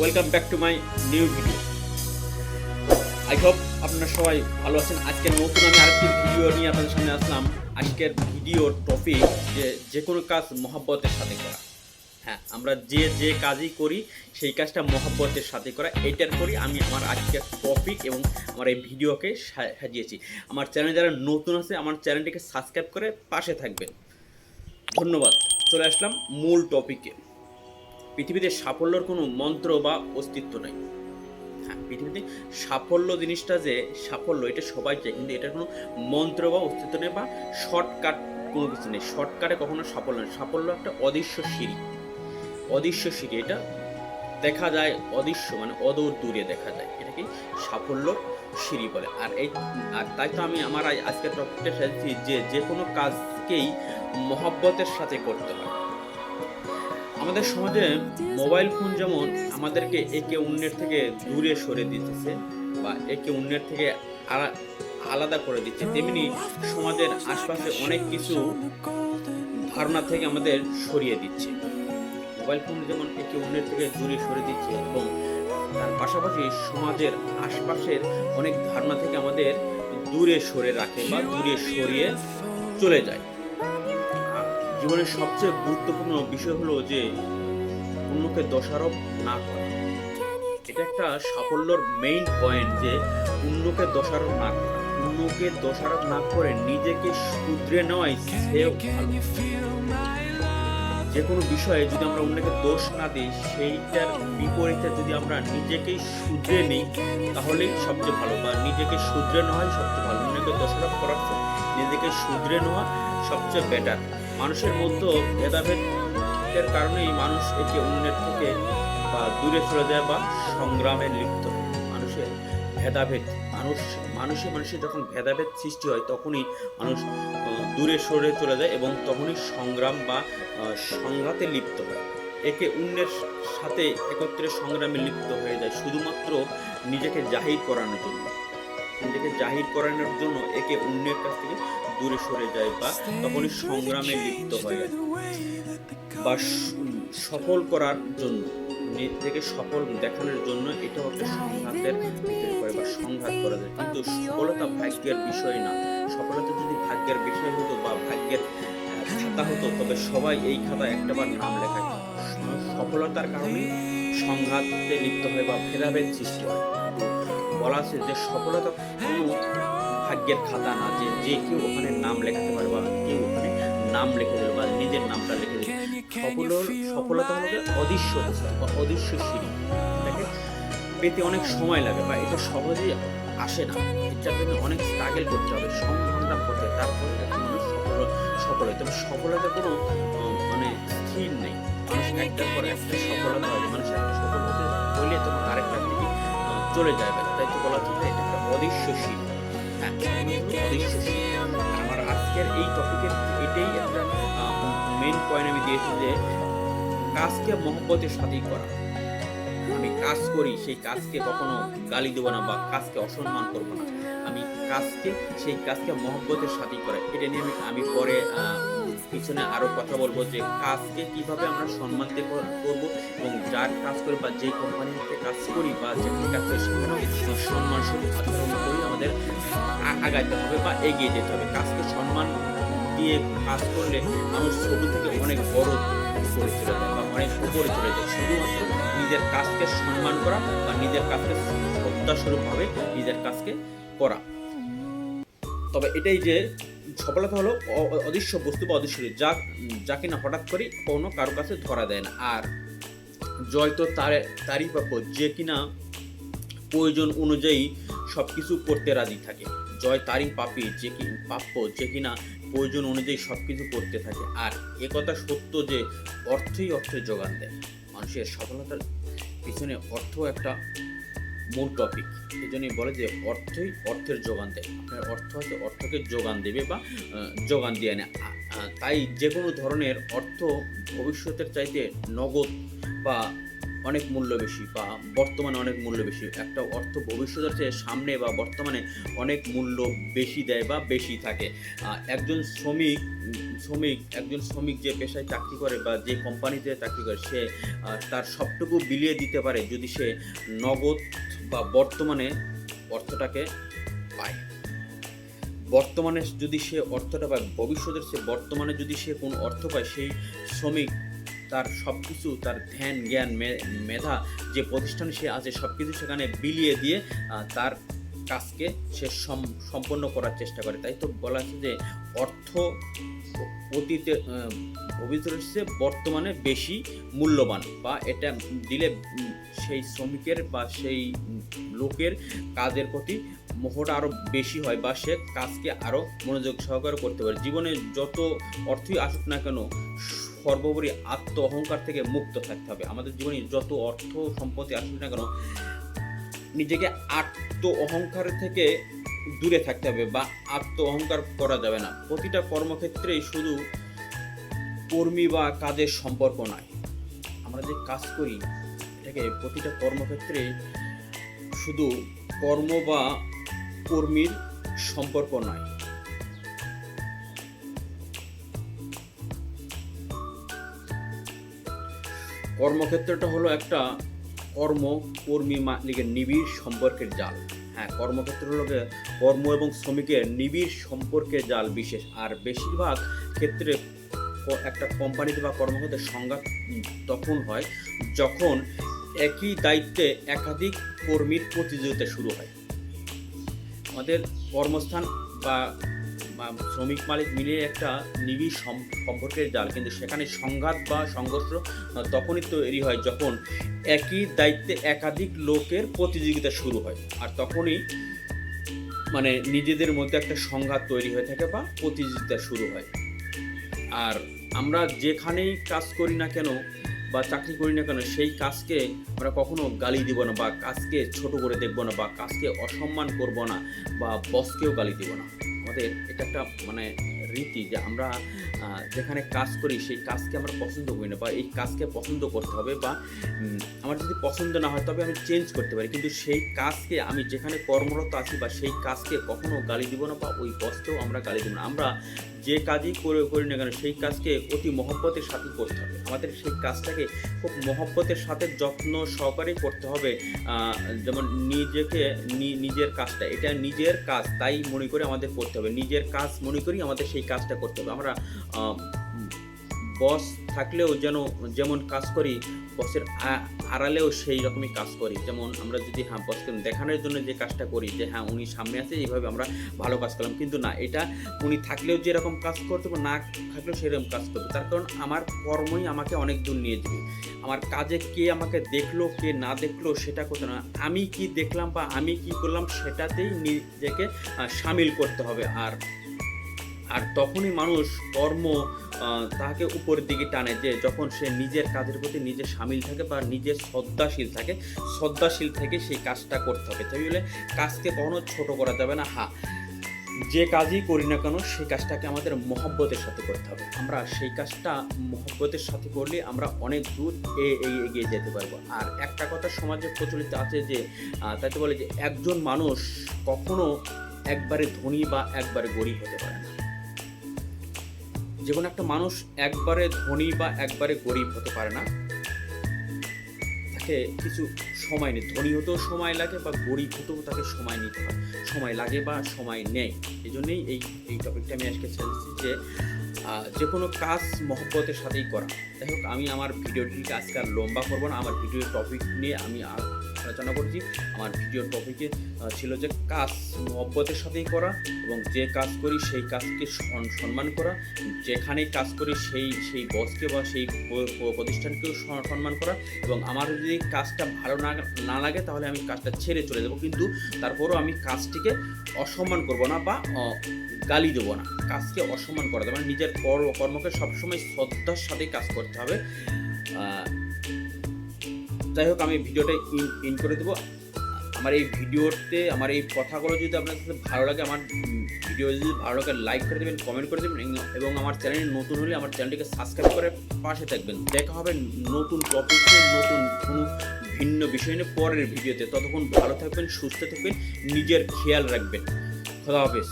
Welcome back to my new video. I hope আপনারা সবাই ভালো আছেন। আজকে নতুন আমি আরেকটি ভিডিও নিয়ে আপনাদের সামনে আসলাম। আজকের ভিডিওর টপিক যে কোনো কাজ মহব্বতের সাথে করা। হ্যাঁ, আমরা যে কাজই করি সেই কাজটা মহব্বতের সাথে করা, এইটার করি আমি আমার আজকের টপিক এবং আমার এই ভিডিওকে সাজিয়েছি। আমার চ্যানেলে যারা নতুন আছে আমার চ্যানেলটিকে সাবস্ক্রাইব করে পাশে থাকবেন। ধন্যবাদ। চলে আসলাম মূল টপিকে। পৃথিবীতে সাফল্যের কোনো মন্ত্র বা অস্তিত্ব নাই। হ্যাঁ, পৃথিবীতে সাফল্য জিনিসটা যে সাফল্য এটা সবাই চায়, কিন্তু এটার কোনো মন্ত্র বা অস্তিত্ব নেই বা শর্টকাট কোনো কিছু নেই। শর্টকাটে কখনো সাফল্য নেই। সাফল্য একটা অদৃশ্য সিঁড়ি, অদৃশ্য সিঁড়ি। এটা দেখা যায় অদৃশ্য, মানে অদূর দূরে দেখা যায়। এটাকে সাফল্যর সিঁড়ি বলে। আর তাই তো আমি আমার আজকের টপিকটা সাজিয়েছি যে কোনো কাজকেই মহব্বতের সাথে করতে হয়। আমাদের সমাজে মোবাইল ফোন যেমন আমাদেরকে একে অন্যের থেকে দূরে সরে দিতেছে বা একে অন্যের থেকে আলাদা করে দিচ্ছে, তেমনি সমাজের আশপাশে অনেক কিছু ধারণা থেকে আমাদের সরিয়ে দিচ্ছে। মোবাইল ফোন যেমন একে অন্যের থেকে দূরে সরে দিচ্ছে এবং তার পাশাপাশি সমাজের আশপাশের অনেক ধারণা থেকে আমাদের দূরে সরে রাখে বা দূরে সরিয়ে চলে যায়। জীবনের সবচেয়ে গুরুত্বপূর্ণ বিষয় হলো যে অন্যকে দোষারোপ না করা। এটা একটা সাফল্যর মেইন পয়েন্ট, যে অন্যকে দোষারোপ না করা। অন্যকে দোষারোপ না করে নিজেকে শুধরে নেওয়াই সেও ভালো। যে কোনো বিষয়ে যদি আমরা অন্যকে দোষ না দিই, সেইটার বিপরীতে যদি আমরা নিজেকেই শুধরে নিই তাহলেই সবচেয়ে ভালো, বা নিজেকে শুধরে নেওয়াই সবচেয়ে ভালো। অন্যকে দোষারোপ করার নিজেকে শুধরে নেওয়া সবচেয়ে বেটার। মানুষের মধ্যে ভেদাভেদের কারণেই মানুষ একে অন্যের থেকে বা দূরে চলে যায় বা সংগ্রামে লিপ্ত হয়। মানুষের ভেদাভেদ, মানুষে যখন ভেদাভেদ সৃষ্টি হয় তখনই মানুষ দূরে সরে চলে যায় এবং তখনই সংগ্রাম বা সংঘাতে লিপ্ত হয়। একে অন্যের সাথে একত্রে সংগ্রামে লিপ্ত হয়ে যায় শুধুমাত্র নিজেকে জাহির করানোর জন্য। নিজেকে জাহির করানোর জন্য একে অন্যের কাছ থেকে দূরে সরে যায় বা তখনই সংগ্রামে লিপ্ত হয়ে যায় বা সফল করার জন্য, নিজেকে সফল দেখানোর জন্য এটাও একটা সংঘাতের ভিতরে পড়ে বা সংঘাত করা যায়। কিন্তু সফলতা ভাগ্যের বিষয় না। সফলতা যদি ভাগ্যের বিষয় হতো বা ভাগ্যের খাতা হতো তবে সবাই এই খাতায় একটাবার নাম লেখায়। সফলতার কারণে সংঘাতে লিপ্ত হয় বা ভেদাভেদ সৃষ্টি হয়। বলা আছে যে সফলতা কোনো ভাগ্যের খাতা না, যে কেউ ওখানে নাম লেখাতে পারে বা কেউ ওখানে নাম লিখে দেবে বা নিজের নামটা লিখে দেবে। সফলতা হলো অদৃশ্য বস্তু বা অদৃশ্য সিঁড়ি। এটাকে পেতে অনেক সময় লাগে বা এটা সহজেই আসে না। এটার জন্য অনেক স্ট্রাগল করতে হবে, সংগ্রাম করতে হবে, তারপরে মানুষ সফল হয়। তবে সফলতা কোনো মানে স্থির নেই। মানুষ একটার পর একটা সফলতা হবে। মানুষ একটা সফল হতে হইলে তোমার আরেকটার দিকে চলে যাবে। তাই তো বলা হচ্ছে এটা একটা অদৃশ্য সিঁড়ি। হ্যাঁ, অদৃশ্য সিঁড়ি। আমার আজকের এই টপিকের এটাই একটা মেইন পয়েন্ট আমি দিয়েছি, যে কাজকে মহব্বতের সাথেই করা। আমি কাজ করি, সেই কাজকে কখনো গালি দেবো না বা কাজকে অসম্মান করবো না। আমি সেই কাজকে মহব্বতের সাথেই করা। এটা নিয়ে আমি পরে পিছনে আরো কথা বলবো, যে কাজকে কিভাবে আমরা সম্মান দিয়ে করবো এবং যার কাজ করি বা যে কোম্পানিতে কাজ করি বা যেখানে কাজ করি সেখানেও সম্মান স্বরূপ আচরণ করে আমাদের আগাইতে হবে বা এগিয়ে যেতে হবে। কাজকে সম্মান দিয়ে কাজ করলে মানুষ ছোট থেকে অনেক বড় করে চলে যায় বা অনেক উপরে চলে যায়। শুধুমাত্র নিজের কাজকে সম্মান করা বা নিজের কাজকে শ্রদ্ধাস্বরূপভাবে নিজের কাজকে করা। তবে এটাই যে সফলতা হলো অদৃশ্য বস্তু বা অদৃশ্য যা কিনা হঠাৎ করে কোনো কারো কাছে ধরা দেয় না। আর জয় তো তারই প্রাপ্য যে কিনা প্রয়োজন অনুযায়ী সব কিছু করতে রাজি থাকে। জয় তারই প্রাপ্য যে কিনা প্রয়োজন অনুযায়ী সব কিছু করতে থাকে। আর একথা সত্য যে অর্থই অর্থের যোগান দেয়। মানুষের সফলতার পিছনে অর্থ একটা মূল টপিক। এই জন্যই বলে যে অর্থই অর্থের যোগান দেয়। আপনার অর্থ আছে, অর্থকে যোগান দেবে বা যোগান দিয়ে নেয়। তাই যে কোনো ধরনের অর্থ ভবিষ্যতের চাইতে নগদ বা অনেক মূল্য বেশি বা বর্তমানে অনেক মূল্য বেশি। একটা অর্থ ভবিষ্যতের চেয়ে সামনে বা বর্তমানে অনেক মূল্য বেশি দেয় বা বেশি থাকে। একজন শ্রমিক যে পেশায় চাকরি করে বা যে কোম্পানিতে চাকরি করে, সে তার সবটুকু বিলিয়ে দিতে পারে যদি সে নগদ বা বর্তমানে অর্থটাকে পায়। বর্তমানে যদি সে অর্থটা পায়, ভবিষ্যতের সে বর্তমানে যদি সে কোনো অর্থ পায়, সেই শ্রমিক তার সব কিছু, তার ধ্যান জ্ঞান মেধা যে প্রতিষ্ঠানে সে আছে সব কিছু সেখানে বিলিয়ে দিয়ে তার কাজকে সে সম্পন্ন করার চেষ্টা করে। তাই তো বলা আছে যে অর্থ অতীতে ভবিষ্যতের চেয়ে বর্তমানে বেশি মূল্যবান, বা এটা দিলে সেই শ্রমিকের বা সেই লোকের কাজের প্রতি মোহটা আরও বেশি হয় বা সে কাজকে আরও মনোযোগ সহকারে করতে পারে। জীবনে যত অর্থই আসুক না কেন, সর্বোপরি আত্ম অহংকার থেকে মুক্ত থাকতে হবে। আমাদের জীবনে যত অর্থ সম্পত্তি আসুক না কেন, নিজেকে আত্ম অহংকার থেকে দূরে থাকতে হবে বা আত্ম অহংকার করা যাবে না। প্রতিটা কর্মক্ষেত্রেই শুধু কর্মী বা কাজের সম্পর্ক নয়, আমরা যে কাজ করি এটাকে প্রতিটা কর্মক্ষেত্রে শুধু কর্ম বা কর্মীর সম্পর্ক নয়। কর্মক্ষেত্রটা হলো একটা কর্মী মালিকের নিবিড় সম্পর্কের জাল। হ্যাঁ, কর্মক্ষেত্র হলো কর্ম এবং শ্রমিকের নিবিড় সম্পর্কের জাল বিশেষ। আর বেশিরভাগ ক্ষেত্রে একটা কোম্পানিতে বা কর্মক্ষেত্রে সংঘাত তখন হয় যখন একই দায়িত্বে একাধিক কর্মীর প্রতিযোগিতা শুরু হয়। আমাদের কর্মস্থান বা শ্রমিক মালিক মিলে একটা নিবিড় সম্পর্কের জাল, কিন্তু সেখানে সংঘাত বা সংঘর্ষ তখনই তৈরি হয় যখন একই দায়িত্বে একাধিক লোকের প্রতিযোগিতা শুরু হয়। আর তখনই নিজেদের মধ্যে একটা সংঘাত তৈরি হয়ে থাকে বা প্রতিযোগিতা শুরু হয়। আর আমরা যেখানেই কাজ করি না কেন বা চাকরি করি না কেন, সেই কাজকে আমরা কখনো গালি দিব না বা কাজকে ছোট করে দেখব না বা কাজকে অসম্মান করব না বা বসকেও গালি দিব না। আমাদের এটা একটা রীতি যে আমরা যেখানে কাজ করি সেই কাজকে আমরা পছন্দ করি না বা এই কাজকে পছন্দ করতে হবে, বা আমার যদি পছন্দ না হয় তবে আমি চেঞ্জ করতে পারি, কিন্তু সেই কাজকে আমি যেখানে কর্মরত আছি বা সেই কাজকে কখনো গালি দিব না বা ওই বসকেও আমরা গালি দিব না। আমরা যে কাজই করি না কেন সেই কাজকে অতি মহব্বতের সাথে করতে হবে। আমাদের সেই কাজটাকে খুব মহব্বতের সাথে যত্ন সহকারে করতে হবে। যেমন নিজের কাজটা এটা নিজের কাজ তাই মনে করে আমাদের করতে হবে, নিজের কাজ মনে করি আমাদের সেই কাজটা করতে হবে। আমরা বস থাকলেও যেমন কাজ করি, বসের আড়ালেও সেই রকমই কাজ করি। যেমন আমরা যদি বসকে দেখানোর জন্য যে কাজটা করি যে উনি সামনে আছে, এইভাবে আমরা ভালো কাজ করলাম, কিন্তু না, এটা উনি থাকলেও যেরকম কাজ করতে হবে, না থাকলেও সেরকম কাজ করবে। তার কারণ আমার কর্মই আমাকে অনেক দূর নিয়ে যাবে। আমার কাজে কে আমাকে দেখলো কে না দেখলো সেটা করতে না, আমি কি দেখলাম বা আমি কি করলাম সেটাতেই নিজেকে সামিল করতে হবে। আর তখনই মানুষ তাকে উপরের দিকে টানে, যে যখন সে নিজের কাজের প্রতি নিজে সামিল থাকে বা নিজে শ্রদ্ধাশীল থেকে সেই কাজটা করতে হবে। তাই বলে কাজকে কখনো ছোট করা যাবে না। যে কাজই করি না কেন সেই কাজটাকে আমাদের মহব্বতের সাথে করতে হবে। আমরা সেই কাজটা মহব্বতের সাথে করলে আমরা অনেক দূর এগিয়ে যেতে পারবো। আর একটা কথা সমাজে প্রচলিত আছে যে তাই তো বলে যে একজন মানুষ কখনো একবারে ধনী বা একবারে গরিব হতে পারে না। যে কোনো একটা মানুষ একবারে ধনী বা একবারে গরিব হতে পারে না, তাকে কিছু সময় নেই। ধনী হতেও সময় লাগে বা গরিব হতেও তাকে সময় নিতে হয়, সময় লাগে বা সময় নেই। এই জন্যই এই টপিকটা আমি আজকে চাইছি যে কোনো কাজ মহব্বতের সাথেই করা। যাই হোক, আমি আমার ভিডিওটিকে আজকে আর লম্বা করবো না। আমার ভিডিওর টপিক নিয়ে আমি আলোচনা করছি। আমার ভিডিওর টপিকে ছিল যে কাজ মহব্বতের সাথেই করা এবং যে কাজ করি সেই কাজকে সম্মান করা, যেখানেই কাজ করি সেই বসকে বা সেই প্রতিষ্ঠানকেও সম্মান করা, এবং আমার যদি কাজটা ভালো না লাগে তাহলে আমি কাজটা ছেড়ে চলে যাবো, কিন্তু তারপরও আমি কাজটিকে অসম্মান করব না বা গালি দেবো না। কাজকে অসম্মান করা যাবে না, নিজের কর্মকে সবসময় শ্রদ্ধার সাথেই কাজ করতে হবে। যাই হোক, আমি ভিডিওটা ইন করে দেবো। আমার এই ভিডিওতে আমার এই কথাগুলো যদি আপনার কাছে ভালো লাগে, আমার ভিডিও যদি ভালো লাগে লাইক করে দেবেন, কমেন্ট করে দেবেন এবং আমার চ্যানেলে নতুন হলে আমার চ্যানেলটিকে সাবস্ক্রাইব করে পাশে থাকবেন। দেখা হবে নতুন টপিক নিয়ে, নতুন কোনো ভিন্ন বিষয় নিয়ে পরের ভিডিওতে। ততক্ষণ ভালো থাকবেন, সুস্থ থাকবেন, নিজের খেয়াল রাখবেন। খোদা হাফেজ।